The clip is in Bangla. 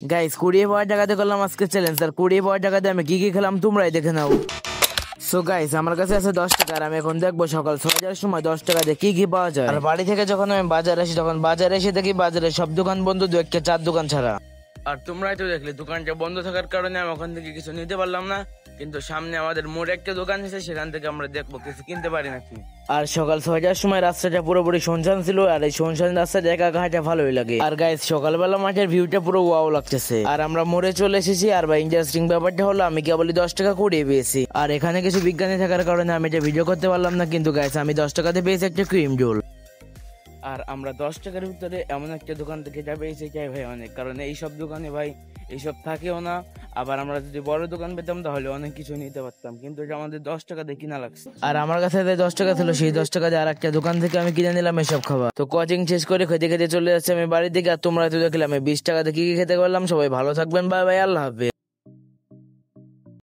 গাইস 20,000 টাকাতে করলাম আজকে চ্যালেঞ্জ। আর 20,000 টাকাতে আমি কি কি খেলাম তোমরাই দেখে নাও। সো গাইস আমার কাছে আছে 10 টাকা, আর আমি এখন দেখবো সকাল 6টার সময় 10 টাকা দিয়ে কি কি পাওয়া যায়। আর বাড়ি থেকে যখন আমি বাজারে আসি তখন বাজারে এসে দেখি বাজারে সব দোকান বন্ধ, দু একটা চার দোকান ছাড়া। আর তোমরাই তো দেখলে দোকানটা বন্ধ থাকার কারণে আমি ওখান থেকে কিছু নিতে পারলাম না, কিন্তু সামনে আমাদের মোড়ে একটা দোকান আছে, সেখান থেকে আমরা দেখবো কিছু কিনতে পারি নাকি। আর সকাল 6টার সময় রাস্তাটা পুরোপুরি শুনশান ছিল, আর এই শুনশান রাস্তাটা একা একা হাঁটা ভালোই লাগে। আর গাইস সকালবেলা মাঠের ভিউটা পুরো ওয়াও লাগতেছে। আর আমরা মোড়ে চলে এসেছি। আর ভাই ইন্টারেস্টিং ব্যাপারটা হলো আমি কেবলই 10 টাকা কুড়িয়ে পেয়েছি। আর এখানে কিছু বিজ্ঞানী থাকার কারণে আমি এটা ভিডিও করতে পারলাম না, কিন্তু গাইস আমি 10 টাকাতে পেয়েছি একটা ক্রিম রোল। আর আমরা 10 টাকার ভিতরে এমন একটা দোকান থেকে যা পেয়েছি চাই ভাই অনেক, কারণ এইসব দোকানে ভাই এইসব থাকেও না। আবার আমরা যদি বড় দোকান পেতাম তাহলে অনেক কিছু নিতে পারতাম, কিন্তু এটা আমাদের 10 টাকা দিয়ে কিনা লাগছে। আর আমার কাছে 10 টাকা ছিল, সেই 10 টাকা দিয়ে আর একটা দোকান থেকে আমি কিনে নিলাম এসব খাবার। তো কোচিং শেষ করে খেতে খেতে চলে যাচ্ছে আমি বাড়ির দিকে। আর তোমরা তো দেখলে আমি 20 টাকা দিয়ে কি কি খেতে পারলাম। সবাই ভালো থাকবেন, বাই বাই, আল্লাহ হাফেজ।